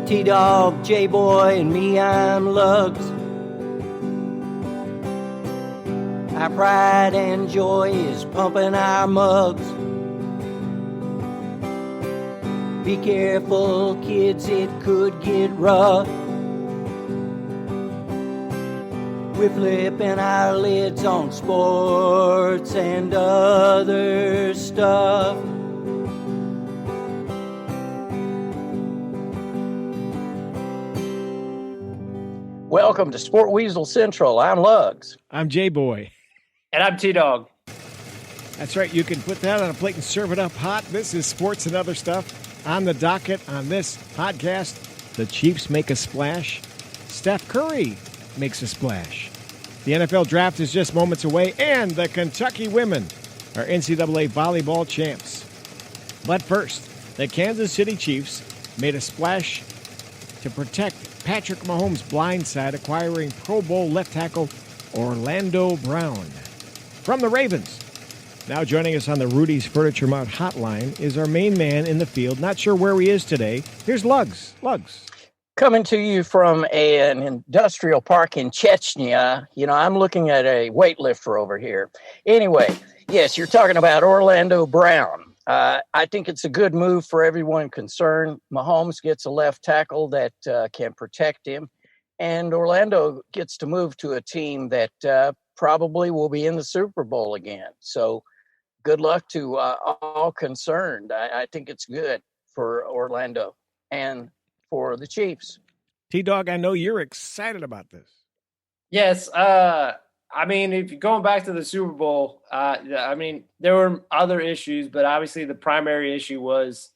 T-Dog, J-Boy, and me, I'm Lugs. Our pride and joy is pumping our mugs. Be careful, kids, it could get rough. We're flipping our lids on sports and other stuff. Welcome to Sport Weasel Central. I'm Lugs. I'm J-Boy. And I'm T-Dog. That's right. You can put that on a plate and serve it up hot. This is Sports and Other Stuff. On the docket on this podcast, the Chiefs make a splash. Steph Curry makes a splash. The NFL draft is just moments away, and the Kentucky women are NCAA Volleyball Champs. But first, the Kansas City Chiefs made a splash to protect Patrick Mahomes' blind side, acquiring Pro Bowl left tackle Orlando Brown. From the Ravens, now joining us on the Rudy's Furniture Mart hotline is our main man in the field. Not sure where he is today. Here's Lugs. Lugs. Coming to you from an industrial park in Chechnya. You know, I'm looking at a weightlifter over here. Anyway, yes, you're talking about Orlando Brown. I think it's a good move for everyone concerned. Mahomes gets a left tackle that can protect him, and Orlando gets to move to a team that probably will be in the Super Bowl again. So good luck to all concerned. I think it's good for Orlando and for the Chiefs. T-Dog, I know you're excited about this. Yes. I mean, if you're going back to the Super Bowl, I mean, there were other issues, but obviously the primary issue was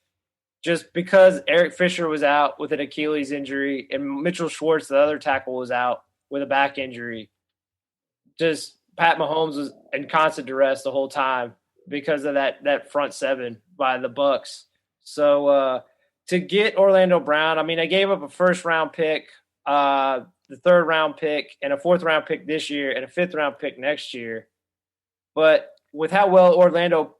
just because Eric Fisher was out with an Achilles injury and Mitchell Schwartz, the other tackle, was out with a back injury. Just Pat Mahomes was in constant duress the whole time because of that front seven by the Bucs. So to get Orlando Brown, I mean, I gave up a first-round pick, the third-round pick, and a fourth-round pick this year, and a fifth-round pick next year. But with how well Orlando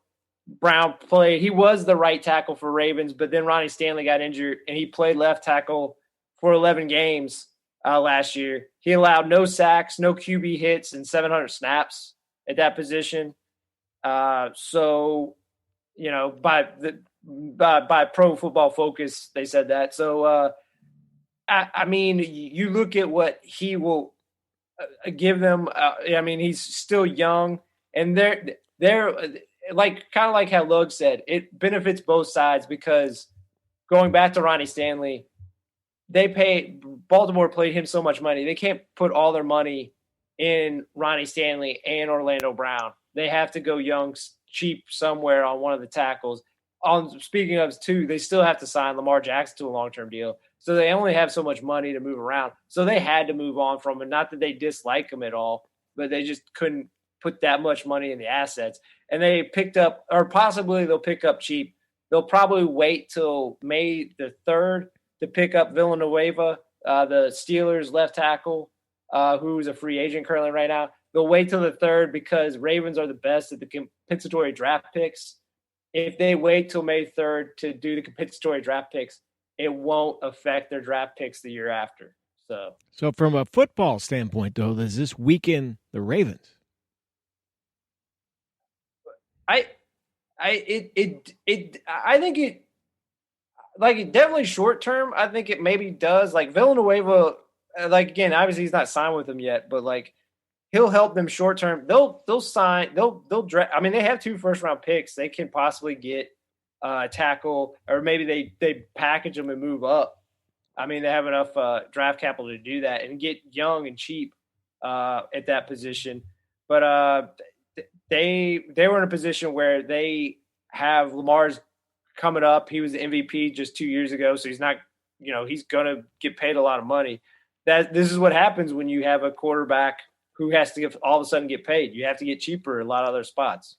Brown played, he was the right tackle for Ravens, but then Ronnie Stanley got injured, and he played left tackle for 11 games last year. He allowed no sacks, no QB hits, and 700 snaps at that position. So, you know, by Pro Football Focus, they said that. So, I mean, you look at what he will give them. I mean, he's still young, and they're like kind of like how Lug said, it benefits both sides because going back to Ronnie Stanley, Baltimore paid him so much money. They can't put all their money in Ronnie Stanley and Orlando Brown. They have to go young, cheap somewhere on one of the tackles. Speaking of two, they still have to sign Lamar Jackson to a long-term deal. So they only have so much money to move around. So they had to move on from him. Not that they dislike him at all, but they just couldn't put that much money in the assets. And they picked up, or possibly they'll pick up cheap. They'll probably wait till May the 3rd to pick up Villanueva, the Steelers left tackle, who's a free agent currently right now. They'll wait till the 3rd because Ravens are the best at the compensatory draft picks. If they wait till May 3rd to do the compensatory draft picks, it won't affect their draft picks the year after. So from a football standpoint, though, does this weaken the Ravens? I think it, like, definitely short term. I think it maybe does. Like Villanueva, like, again, obviously he's not signed with them yet, but like he'll help them short term. They'll sign. They'll draft. I mean, they have 2 first-round picks. They can possibly get tackle, or maybe they package them and move up. I mean, they have enough draft capital to do that and get young and cheap at that position. But they were in a position where they have Lamar's coming up. He was the MVP just 2 years ago, so he's not, you know, he's going to get paid a lot of money. This is what happens when you have a quarterback who has to all of a sudden get paid. You have to get cheaper in a lot of other spots.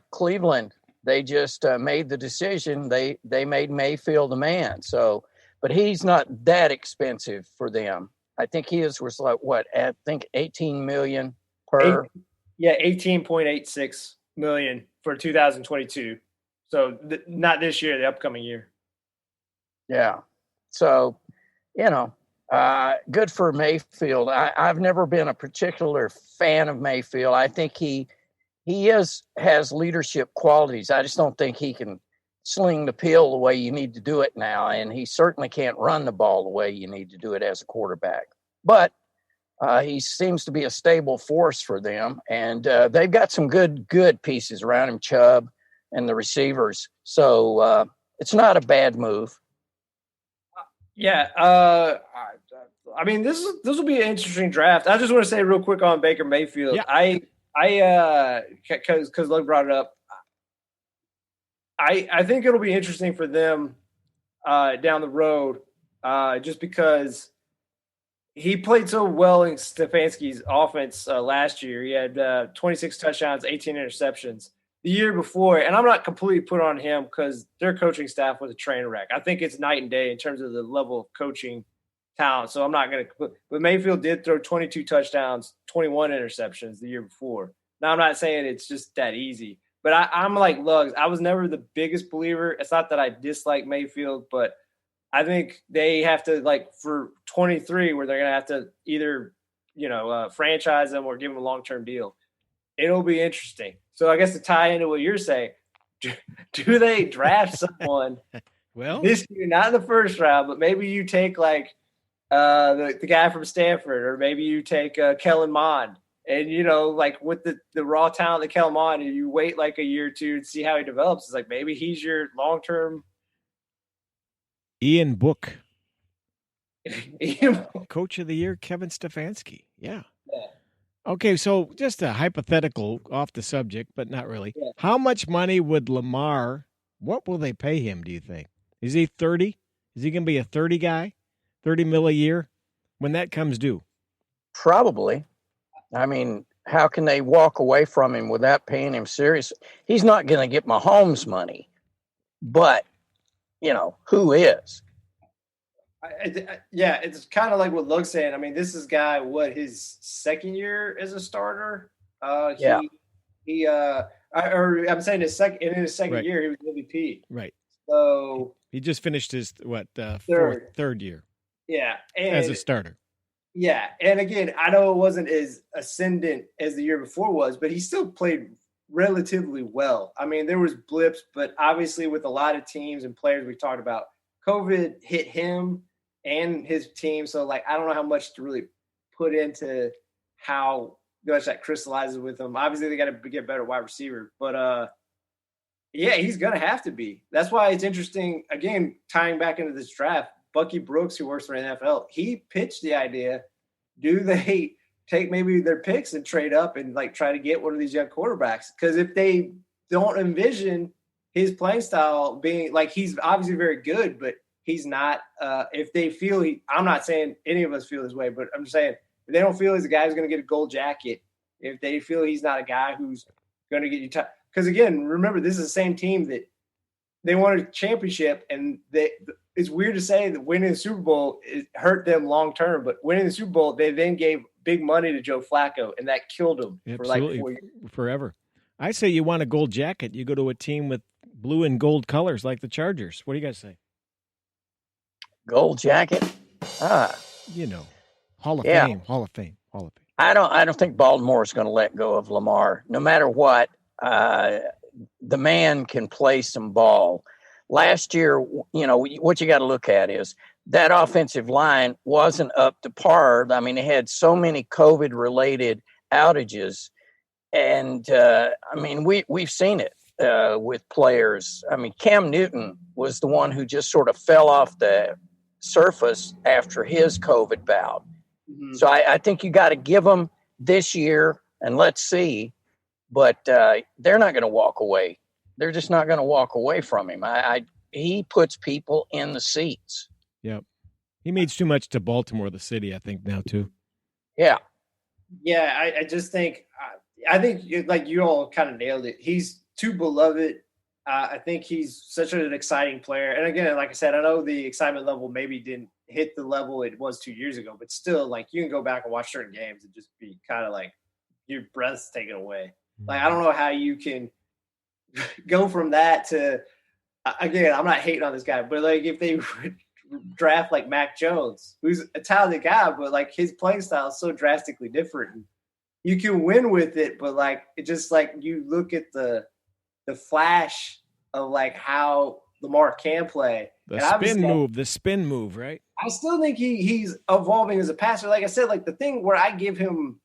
Cleveland, they just made the decision. They made Mayfield the man. So, but he's not that expensive for them. I think his was like what? I think $18 million per. Yeah, $18.86 million for 2022. So not this year, the upcoming year. Yeah. So Good for Mayfield. I've never been a particular fan of Mayfield. I think has leadership qualities. I just don't think he can sling the pill the way you need to do it now, and he certainly can't run the ball the way you need to do it as a quarterback. But he seems to be a stable force for them, and they've got some good pieces around him, Chubb and the receivers. So it's not a bad move. Yeah, I mean, this will be an interesting draft. I just want to say real quick on Baker Mayfield. Yeah. Because Luke brought it up. I think it'll be interesting for them down the road, just because he played so well in Stefanski's offense last year. He had 26 touchdowns, 18 interceptions. The year before, and I'm not completely put on him because their coaching staff was a train wreck. I think it's night and day in terms of the level of coaching talent. So I'm not going to – but Mayfield did throw 22 touchdowns, 21 interceptions the year before. Now, I'm not saying it's just that easy. But I'm like Lugs. I was never the biggest believer. It's not that I dislike Mayfield, but I think they have to, like, for 23, where they're going to have to either, franchise them or give them a long-term deal. It'll be interesting. So I guess to tie into what you're saying, do they draft someone this year, not in the first round, but maybe you take like the guy from Stanford, or maybe you take Kellen Mond, and like with the raw talent that Kellen Mond, and you wait like a year or two to see how he develops. It's like maybe he's your long-term. Ian Book, Coach of the Year, Kevin Stefanski. Yeah. Okay, so just a hypothetical off the subject, but not really. Yeah. How much money would Lamar, what will they pay him, do you think? Is he 30? Is he going to be a 30 guy? 30 mil a year when that comes due? Probably. I mean, how can they walk away from him without paying him seriously? He's not going to get Mahomes money, but, who is? It's kind of like what Luke's saying. I mean, this is his second year as a starter. I'm saying in his second right. year, he was MVP. Right. So he just finished his third year. Yeah, as a starter. Yeah, and again, I know it wasn't as ascendant as the year before was, but he still played relatively well. I mean, there was blips, but obviously with a lot of teams and players we talked about, COVID hit him and his team. So, like, I don't know how much to really put into how much that crystallizes with them. Obviously, they got to get better wide receiver. But, he's going to have to be. That's why it's interesting, again, tying back into this draft, Bucky Brooks, who works for the NFL, he pitched the idea, do they take maybe their picks and trade up and, like, try to get one of these young quarterbacks? Because if they don't envision his playing style being – like, he's obviously very good, but – he's not if they feel I'm not saying any of us feel this way, but I'm just saying if they don't feel he's a guy who's going to get a gold jacket, if they feel he's not a guy who's going to get you because again, remember, this is the same team that they won a championship, and it's weird to say that winning the Super Bowl hurt them long term, but winning the Super Bowl, they then gave big money to Joe Flacco, and that killed him. Absolutely. For like 4 years. Forever. I say you want a gold jacket, you go to a team with blue and gold colors like the Chargers. What do you guys say? Gold jacket. Hall of Fame. I don't think Baltimore is going to let go of Lamar. No matter what, the man can play some ball. Last year, what you got to look at is that offensive line wasn't up to par. I mean, they had so many COVID-related outages, and we've seen it with players. I mean, Cam Newton was the one who just sort of fell off the surface after his COVID bout. Mm-hmm. So I think you got to give them this year and let's see. But they're not going to walk away. They're just not going to walk away from him. He puts people in the seats. Yep. He means too much to Baltimore, the city, I think, now, too. Yeah. Yeah, I just think I think like you all kind of nailed it. He's too beloved. I think he's such an exciting player. And again, like I said, I know the excitement level maybe didn't hit the level it was 2 years ago, but still, like, you can go back and watch certain games and just be kind of like your breath's taken away. Like, I don't know how you can go from that to, again, I'm not hating on this guy, but like if they draft like Mac Jones, who's a talented guy, but like his playing style is so drastically different. And you can win with it, but like it just like you look at the flash of like how Lamar can play. The spin move, right? I still think he's evolving as a passer. Like I said, like the thing where I give him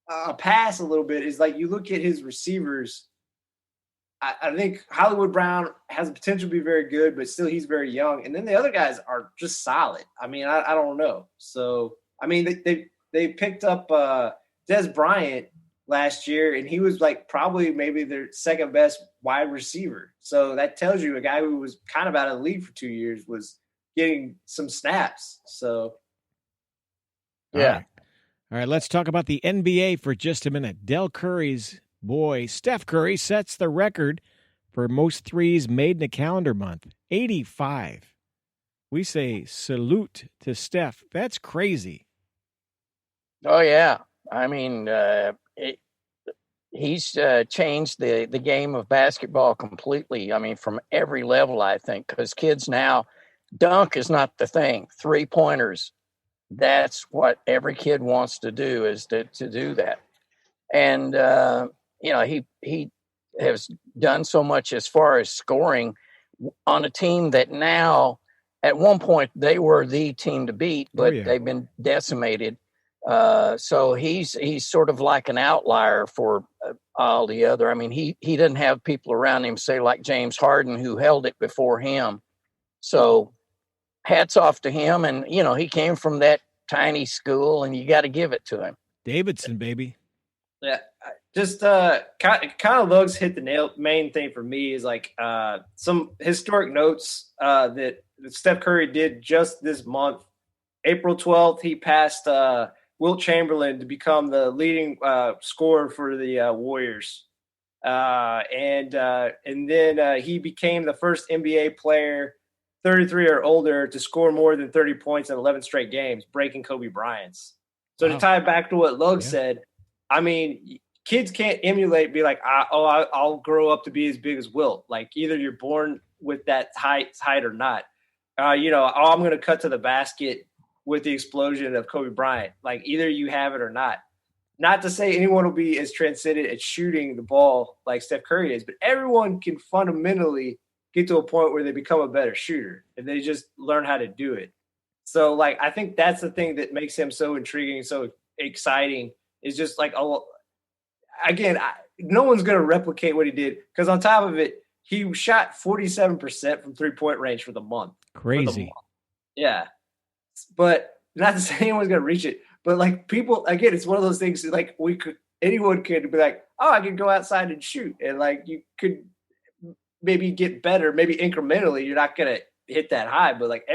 a pass a little bit is like you look at his receivers. I think Hollywood Brown has the potential to be very good, but still he's very young. And then the other guys are just solid. I mean, I don't know. So, I mean, they picked up Des Bryant last year, and he was like probably maybe their second best wide receiver. So that tells you a guy who was kind of out of the league for 2 years was getting some snaps. So, yeah. All right, let's talk about the NBA for just a minute. Del Curry's boy, Steph Curry, sets the record for most threes made in a calendar month, 85. We say salute to Steph. That's crazy. Oh, yeah. I mean, he's changed the game of basketball completely. I mean, from every level, I think, because kids now, dunk is not the thing. 3-pointers, that's what every kid wants to do, is to do that. And, he has done so much as far as scoring on a team that now, at one point, they were the team to beat, but they've been decimated. So he's sort of like an outlier for all the other. I mean, he didn't have people around him, say like James Harden, who held it before him. So hats off to him. And, he came from that tiny school, and you got to give it to him. Davidson, baby. Yeah, just kind of Lugs hit the main thing for me is like some historic notes that Steph Curry did just this month. April 12th, he passed Wilt Chamberlain to become the leading scorer for the Warriors. And then he became the first NBA player 33 or older to score more than 30 points in 11 straight games, breaking Kobe Bryant's. So to tie it back to what Lug said, I mean, kids can't emulate, be like, I'll grow up to be as big as Wilt. Like either you're born with that height or not. I'm going to cut to the basket with the explosion of Kobe Bryant. Like either you have it or not. Not to say anyone will be as transcendent at shooting the ball like Steph Curry is, but everyone can fundamentally get to a point where they become a better shooter if they just learn how to do it. So like, I think that's the thing that makes him so intriguing, so exciting. Is just like, no one's going to replicate what he did, because on top of it, he shot 47% from 3-point range for the month. Crazy. Yeah. But not to say anyone's going to reach it, but like people, again, it's one of those things like anyone could be like, oh, I could go outside and shoot. And like, you could maybe get better, maybe incrementally. You're not going to hit that high, but like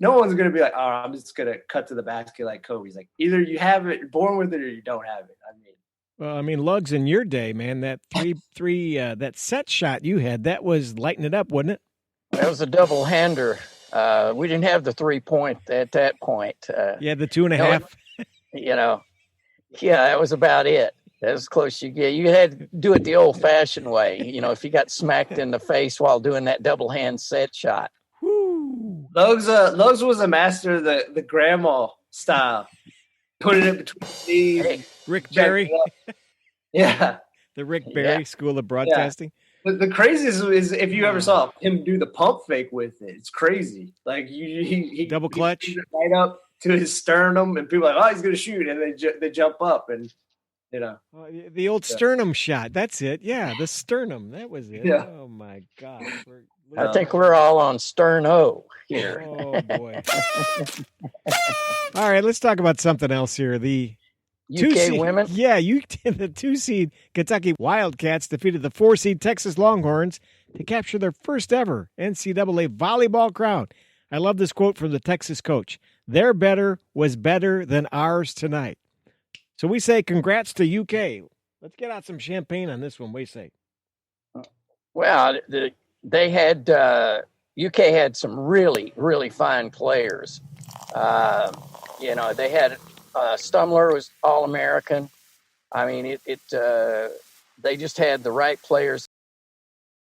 no one's going to be like, oh, I'm just going to cut to the basket like Kobe's. Like either you have it, born with it, or you don't have it. Well, I mean, Lugs, in your day, man, that three that set shot you had, that was lighting it up, wasn't it? That was a double-hander. We didn't have the 3-point at that point. The 2.5. That was about it. That was close you get. You had to do it the old-fashioned way. If you got smacked in the face while doing that double-hand set shot. Lugs was a master of the grandma style. Putting it between the knees. Hey, Rick Barry. Yeah. The Rick Barry School of Broadcasting. Yeah. The craziest is if you ever saw him do the pump fake with it. It's crazy. Like he double clutch right up to his sternum, and people are like, oh, he's going to shoot, and they jump up, and the old sternum shot. That's it. Yeah, the sternum. That was it. Yeah. Oh my God. I think we're all on Sterno here. Oh boy. All right, let's talk about something else here. The UK women? Yeah, the 2-seed Kentucky Wildcats defeated the 4-seed Texas Longhorns to capture their first ever NCAA volleyball crown. I love this quote from the Texas coach. Their better was better than ours tonight. So we say congrats to UK. Let's get out some champagne on this one. What do you say? Well, they had UK had some really, really fine players. They had Stumler was All-American. I mean, they just had the right players.